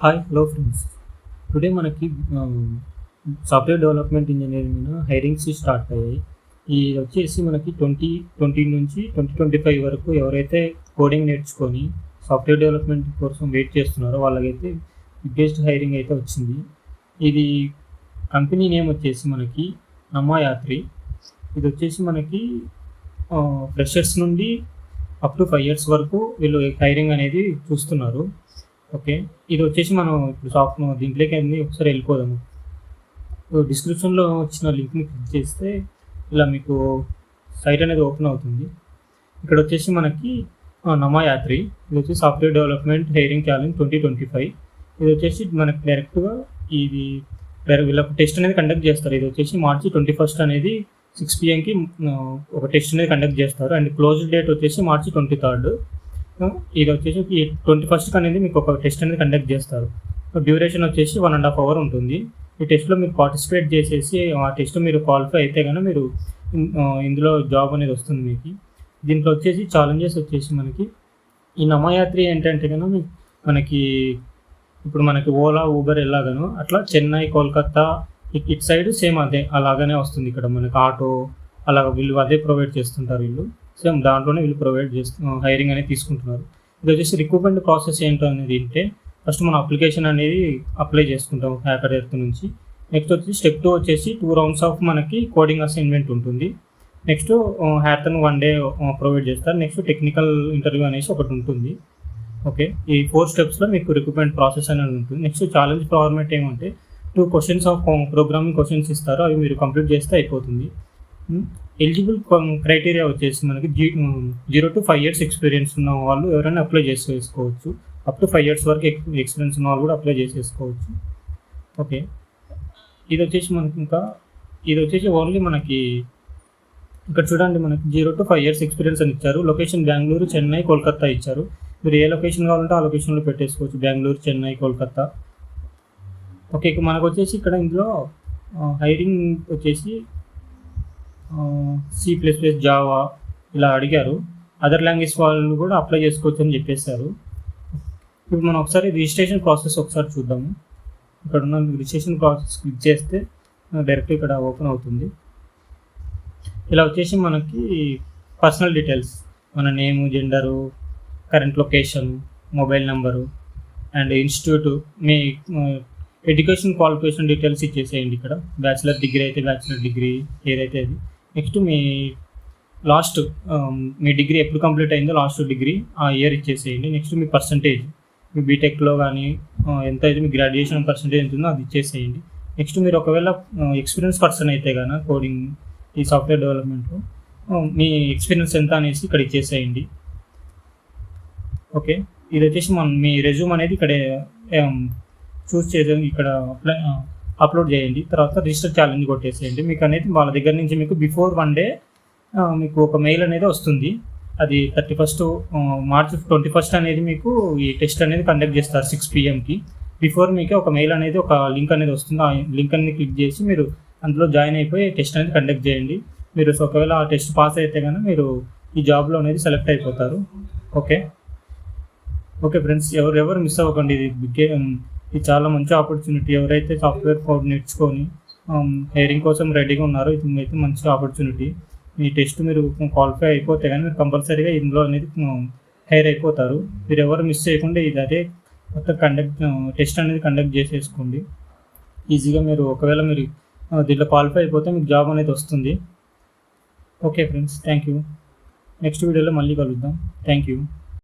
Hi hello friends. Today మనకి software development engineering మీద hirings start అయ్యాయి. ఇది వచ్చేసి మనకి 2020 నుంచి 2025 వరకు ఎవరైతే కోడింగ్ నేర్చుకొని సాఫ్ట్వేర్ డెవలప్మెంట్ కోసం వెయిట్ చేస్తున్నారో వాళ్ళకైతే బిగ్గెస్ట్ హైరింగ్ అయితే వచ్చింది. ఇది కంపెనీ నేమ్ వచ్చేసి మనకి నమ్మాయాత్రి. ఇది వచ్చేసి మనకి ఫ్రెషర్స్ నుండి అప్ టు 5 years వరకు వీళ్ళు హైరింగ్ అనేది చూస్తున్నారు. ఓకే, ఇది వచ్చేసి మనం ఇప్పుడు దీంట్లోకి అన్ని ఒకసారి వెళ్ళిపోదాము. డిస్క్రిప్షన్లో వచ్చిన లింక్ని క్లిక్ చేస్తే ఇలా మీకు సైట్ అనేది ఓపెన్ అవుతుంది. ఇక్కడ వచ్చేసి మనకి నమాయాత్రి, ఇది వచ్చి సాఫ్ట్వేర్ డెవలప్మెంట్ హైరింగ్ ఛాలెంజ్ 2025. ఇది వచ్చేసి మనకి డైరెక్ట్గా ఇది వీళ్ళకి టెస్ట్ అనేది కండక్ట్ చేస్తారు. ఇది వచ్చేసి March 21st అనేది 6 PM ఒక టెస్ట్ అనేది కండక్ట్ చేస్తారు. అండ్ క్లోజ్ డేట్ వచ్చేసి March 23rd. ఇది వచ్చేసి 21st అనేది మీకు ఒక టెస్ట్ అనేది కండక్ట్ చేస్తారు. డ్యూరేషన్ వచ్చేసి 1.5 hour ఉంటుంది. ఈ టెస్ట్లో మీరు పార్టిసిపేట్ చేసేసి ఆ టెస్ట్ మీరు క్వాలిఫై అయితే కనుక మీరు ఇందులో జాబ్ అనేది వస్తుంది మీకు. దీంట్లో వచ్చేసి ఛాలెంజెస్ వచ్చేసి మనకి ఈ నమాయాత్రి ఏంటంటే కనుక మనకి ఇప్పుడు మనకి ఓలా ఊబర్ ఎలాగనో అట్లా చెన్నై కోల్కతా ఇటు సైడ్ సేమ్ అదే అలాగనే వస్తుంది. ఇక్కడ మనకి ఆటో అలాగ వీళ్ళు అదే ప్రొవైడ్ చేస్తుంటారు. వీళ్ళు సేమ్ దాంట్లోనే వీళ్ళు ప్రొవైడ్ హైరింగ్ అనేది తీసుకుంటున్నారు. ఇది వచ్చేసి రిక్రూట్మెంట్ ప్రాసెస్ ఏంటో అనేది అంటే ఫస్ట్ మనం అప్లికేషన్ అనేది అప్లై చేసుకుంటాం హ్యాకర్ ఎర్త్ నుంచి. నెక్స్ట్ వచ్చి స్టెప్ 2 వచ్చేసి 2 rounds ఆఫ్ మనకి కోడింగ్ అసైన్మెంట్ ఉంటుంది. నెక్స్ట్ హ్యాకర్ను 1 day ప్రొవైడ్ చేస్తారు. నెక్స్ట్ టెక్నికల్ ఇంటర్వ్యూ అనేసి ఒకటి ఉంటుంది. ఓకే, ఈ 4 steps మీకు రిక్రూట్మెంట్ ప్రాసెస్ అనేది ఉంటుంది. నెక్స్ట్ ఛాలెంజ్ ఫార్మాట్ ఏమంటే 2 questions ఆఫ్ ప్రోగ్రామింగ్ క్వశ్చన్స్ ఇస్తారు. అవి మీరు కంప్లీట్ చేస్తే అయిపోతుంది. ఎలిజిబుల్ క్రైటీరియా వచ్చేసి మనకి 0 to 5 years ఎక్స్పీరియన్స్ ఉన్న వాళ్ళు ఎవరైనా అప్లై చేసుకోవచ్చు. అప్ టు 5 years వరకు ఎక్స్పీరియన్స్ ఉన్న వాళ్ళు కూడా అప్లై చేసేసుకోవచ్చు. ఓకే, ఇది వచ్చేసి మనకి ఇది వచ్చేసి ఓన్లీ మనకి ఇక్కడ చూడండి మనకి 0 to 5 years ఎక్స్పీరియన్స్ అని ఇచ్చారు. లొకేషన్ బెంగళూరు, చెన్నై, కోల్కతా ఇచ్చారు. మీరు ఏ లొకేషన్ కావాలంటే ఆ లొకేషన్లో పెట్టేసుకోవచ్చు. బెంగళూరు, చెన్నై, కోల్కతా. ఓకే, మనకు వచ్చేసి ఇక్కడ ఇందులో హైరింగ్ వచ్చేసి C++, జావా ఇలా అడిగారు. అదర్ లాంగ్వేజ్ వాళ్ళు కూడా అప్లై చేసుకోవచ్చు అని చెప్పేశారు. ఇప్పుడు మనం ఒకసారి రిజిస్ట్రేషన్ ప్రాసెస్ ఒకసారి చూద్దాము. ఇక్కడ ఉన్న రిజిస్ట్రేషన్ ప్రాసెస్ క్లిక్ చేస్తే డైరెక్ట్ ఇక్కడ ఓపెన్ అవుతుంది. ఇలా వచ్చేసి మనకి పర్సనల్ డీటెయిల్స్, మన name, gender, current location, mobile number and institute, మీ ఎడ్యుకేషన్ క్వాలిఫికేషన్ డీటెయిల్స్ ఇచ్చేసేయండి. ఇక్కడ బ్యాచిలర్ డిగ్రీ అయితే బ్యాచిలర్ డిగ్రీ ఏదైతే అది. నెక్స్ట్ మీ డిగ్రీ ఎప్పుడు కంప్లీట్ అయిందో లాస్ట్ డిగ్రీ ఆ ఇయర్ ఇచ్చేసేయండి. నెక్స్ట్ మీ పర్సంటేజ్, మీ బీటెక్లో కానీ ఎంత అయితే మీ గ్రాడ్యుయేషన్ పర్సంటేజ్ ఎంత ఉందో అది ఇచ్చేసేయండి. నెక్స్ట్ మీరు ఒకవేళ ఎక్స్పీరియన్స్ పర్సన్ అయితే కానీ కోడింగ్ ఈ సాఫ్ట్వేర్ డెవలప్మెంట్లో మీ ఎక్స్పీరియన్స్ ఎంత అనేసి ఇక్కడ ఇచ్చేసేయండి. ఓకే, ఇది వచ్చేసి మీ రెజ్యూమ్ అనేది ఇక్కడ చూస్ చేసి ఇక్కడ అప్లోడ్ చేయండి. తర్వాత రిజిస్టర్ ఛాలెంజ్ కొట్టేసేయండి. మీకు అనేది వాళ్ళ దగ్గర నుంచి మీకు బిఫోర్ 1 day మీకు ఒక మెయిల్ అనేది వస్తుంది. అది 31st March 21st అనేది మీకు ఈ టెస్ట్ అనేది కండక్ట్ చేస్తారు 6 PM. బిఫోర్ మీకు ఒక మెయిల్ అనేది ఒక లింక్ అనేది వస్తుంది. ఆ లింక్ అనేది క్లిక్ చేసి మీరు అందులో జాయిన్ అయిపోయి టెస్ట్ అనేది కండక్ట్ చేయండి. మీరు ఒకవేళ ఆ టెస్ట్ పాస్ అయితే కనుక మీరు ఈ జాబ్లో అనేది సెలెక్ట్ అయిపోతారు. ఓకే ఫ్రెండ్స్, ఎవరు మిస్ అవ్వకండి. ఇది చాలా మంచి ఆపర్చునిటీ. ఎవరైతే సాఫ్ట్వేర్ కోడ్ నేర్చుకొని హైరింగ్ కోసం రెడీగా ఉన్నారో ఇది అయితే మంచి ఆపర్చునిటీ. ఈ టెస్ట్ మీరు క్వాలిఫై అయిపోతే కానీ మీరు కంపల్సరీగా ఇందులో అనేది హైర్ అయిపోతారు. మీరు ఎవరు మిస్ చేయకుండా ఇది అదే మొత్తం టెస్ట్ అనేది కండక్ట్ చేసేసుకోండి. ఈజీగా మీరు ఒకవేళ మీరు దీంట్లో క్వాలిఫై అయిపోతే మీకు జాబ్ అనేది వస్తుంది. Okay friends, thank you. Next వీడియోలో మళ్ళీ కలుద్దాం. Thank you.